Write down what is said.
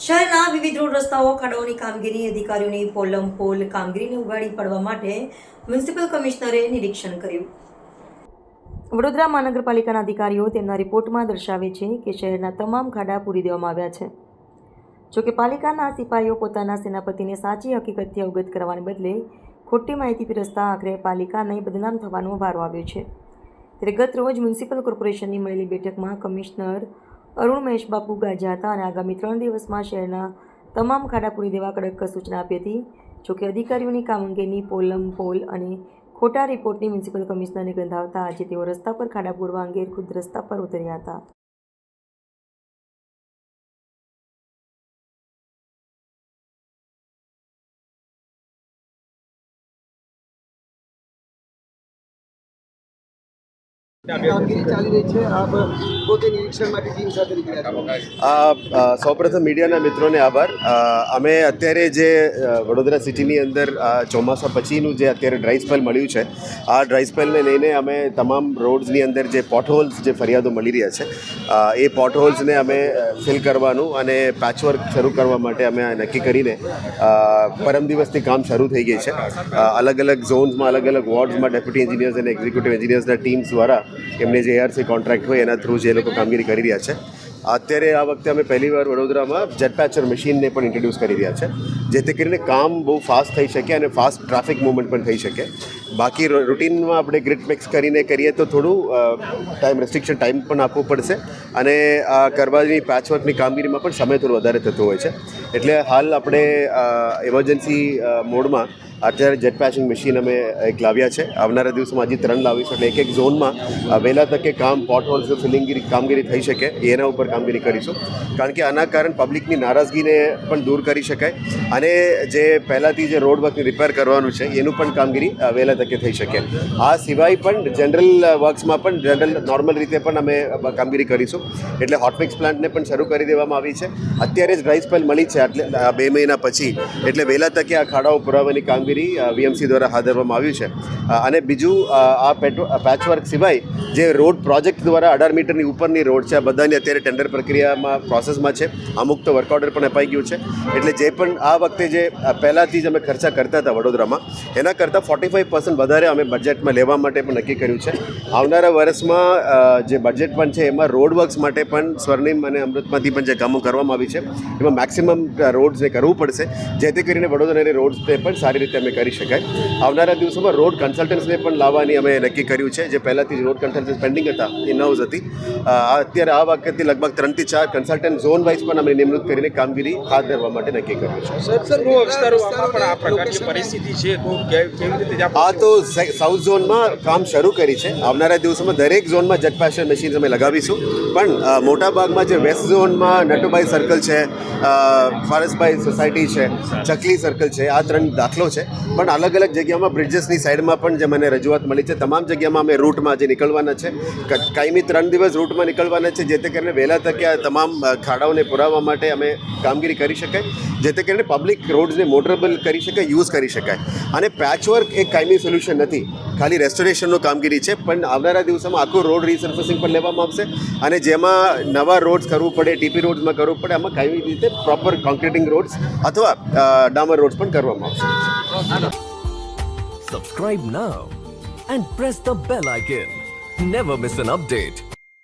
શહેરના વિવિધ રોડ રસ્તાઓ ખાડાઓની કામગીરી અધિકારીઓની પોલ કામગીરીને ઉગાડી પાડવા માટે મ્યુનિસિપલ કમિશનરે નિરીક્ષણ કર્યું. વડોદરા મહાનગરપાલિકાના અધિકારીઓ તેમના રિપોર્ટમાં દર્શાવે છે કે શહેરના તમામ ખાડા પૂરી દેવામાં આવ્યા છે. જોકે પાલિકાના સિપાહીઓ પોતાના સેનાપતિને સાચી હકીકતથી અવગત કરવાને બદલે ખોટી માહિતી પીરસતા આખરે પાલિકાને બદનામ થવાનો વારો આવ્યો છે. ત્યારે ગત રોજ મ્યુનિસિપલ કોર્પોરેશનની મળેલી બેઠકમાં કમિશનર અરુણ મહેશબાપુ ગાજ્યા હતા અને આગામી 3 દિવસમાં શહેરના તમામ ખાડા પૂરી દેવા કડક સૂચના આપી હતી. જોકે અધિકારીઓની કામ અંગેની પોલ અને ખોટા રિપોર્ટની મ્યુનિસિપલ કમિશનરને ગંધાવતા આજે તેઓ રસ્તા પર ખાડા પૂરવા અંગે ખુદ રસ્તા પર ઉતર્યા હતા. સૌપ્રથમ મીડિયાના મિત્રોને આભાર. અમે અત્યારે જે વડોદરા સિટીની અંદર ચોમાસા પછીનું જે અત્યારે ડ્રાય સ્પેલ મળ્યું છે, આ ડ્રાય સ્પેલને લઈને અમે તમામ રોડ્સની અંદર જે પોટહોલ્સ જે ફરિયાદો મળી રહ્યા છે, એ પોટહોલ્સને અમે ફિલ કરવાનું અને પેચવર્ક શરૂ કરવા માટે અમે નક્કી કરીને પરમ દિવસથી કામ શરૂ થઈ ગઈ છે. અલગ અલગ ઝોન્સમાં અલગ અલગ વોર્ડ્સમાં ડેપ્યુટી એન્જિનિયર્સ અને એક્ઝિક્યુટિવ એન્જિનિયર્સના ટીમ્સ દ્વારા એમને જે ARC કોન્ટ્રાક્ટ હોય એના થ્રુ જે લોકો કામગીરી કરી રહ્યા છે. અત્યારે આ વખતે અમે પહેલીવાર વડોદરામાં જેટ પેચર મશીનને પણ ઇન્ટ્રોડ્યુસ કરી રહ્યા છે, જેથી કરીને કામ બહુ ફાસ્ટ થઈ શકે અને ફાસ્ટ ટ્રાફિક મૂવમેન્ટ પણ થઈ શકે. બાકી રૂટીનમાં આપણે ગ્રીડ મિક્સ કરીને કરીએ તો થોડું ટાઈમ પણ આપવું પડશે અને આ કરવાની પેચવર્કની કામગીરીમાં પણ સમય થોડો વધારે થતો હોય છે. એટલે હાલ આપણે ઇમરજન્સી મોડમાં અત્યારે જેટ પેચિંગ મશીન અમે એક લાવ્યા છે. આવનારા દિવસમાં હજી 3 લાવીશું, એટલે એક ઝોનમાં વહેલા તકે કામ પોટહોલ્સ ફિલિંગની કામગીરી થઈ શકે એના ઉપર કામગીરી કરીશું. કારણ કે આના કારણે પબ્લિકની નારાજગીને પણ દૂર કરી શકાય અને જે પહેલાંથી જે રોડ વર્કની રિપેર કરવાનું છે એનું પણ કામગીરી વહેલા તકે થઈ શકે. આ સિવાય પણ જનરલ વર્ક્સમાં પણ નોર્મલ રીતે પણ અમે કામગીરી કરીશું. એટલે હોટમિક્સ પ્લાન્ટને પણ શરૂ કરી દેવામાં આવી છે. અત્યારે જ ડ્રાય સ્પેલ મળી છે, એટલે 2 મહિના પછી, એટલે વહેલા તકે આ ખાડાઓ પુરાવાની કામગીરી VMC દ્વારા હાથ ધરવામાં આવ્યું છે. અને બીજું આ પેચવર્ક સિવાય જે રોડ પ્રોજેક્ટ દ્વારા 18 મીટરની ઉપરની રોડ છે, આ બધાની અત્યારે ટેન્ડર પ્રક્રિયામાં પ્રોસેસમાં છે. અમુક તો વર્ક ઓર્ડર પણ અપાઈ ગયું છે. એટલે જે પણ આ વખતે જે પહેલાંથી જ અમે ખર્ચા કરતા હતા વડોદરામાં, એના કરતાં 45% વધારે અમે બજેટમાં લેવા માટે પણ નક્કી કર્યું છે. આવનારા વર્ષમાં જે બજેટ પણ છે એમાં રોડ વર્ક્સ માટે પણ સ્વર્ણિમ અને અમૃતમાંથી પણ જે કામો કરવામાં આવી છે એમાં મેક્સિમમ રોડ્સને કરવું પડશે, જેથી કરીને વડોદરાની રોડ્સને પણ સારી રીતે અમે કરી શકાય. આવનારા દિવસોમાં રોડ કન્સલ્ટન્ટ્સને પણ લાવવાની અમે નક્કી કર્યું છે. જે પહેલાંથી રોડ કન્સલ્ટન્ટ્સ પેન્ડિંગ હતા એ નવ્સ હતી. અત્યારે આ વખતે લગભગ 3 થી 4 કન્સલ્ટન્ટ ઝોન વાઇઝ પણ અમે નિમણૂક કરીને કામગીરી હાથ ધરવા માટે નક્કી કર્યું છે. આ તો સાઉથ ઝોનમાં કામ શરૂ કરી છે. આવનારા દિવસોમાં દરેક ઝોનમાં જેટ પેચર મશીન અમે લગાવીશું. પણ મોટાભાગમાં જે વેસ્ટ ઝોનમાં નટુભાઈ સર્કલ છે, ફારસભાઈ સોસાયટી છે, ચકલી સર્કલ છે, આ 3 દાખલો છે. પણ અલગ અલગ જગ્યામાં બ્રિજેસની સાઈડમાં પણ જે મને રજૂઆત મળી છે, તમામ જગ્યામાં અમે રૂટમાં જે નીકળવાના છે, કાયમી 3 દિવસ રૂટમાં નીકળવાના છે, જેથી કરીને વહેલા તકે આ તમામ ખાડાઓને પુરાવવા માટે અમે કામગીરી કરી શકાય, જેથી કરીને પબ્લિક રોડ્સને મોટરેબલ કરી શકાય, યુઝ કરી શકાય. અને પેચવર્ક એક કાયમી સોલ્યુશન નથી, ખાલી રેસ્ટોરેશનનો કામગીરી છે. પણ આવનારા દિવસોમાં આખું રોડ રિસર્ફેસિંગ પણ લેવામાં આવશે અને જેમાં નવા રોડ્સ કરવું પડે, TP રોડ્સમાં કરવું પડે, આમાં કાયમી રીતે પ્રોપર કોન્ક્રીટિંગ રોડ્સ અથવા ડામર રોડ્સ પણ કરવામાં આવશે. Subscribe now and press the bell icon. Never miss an update.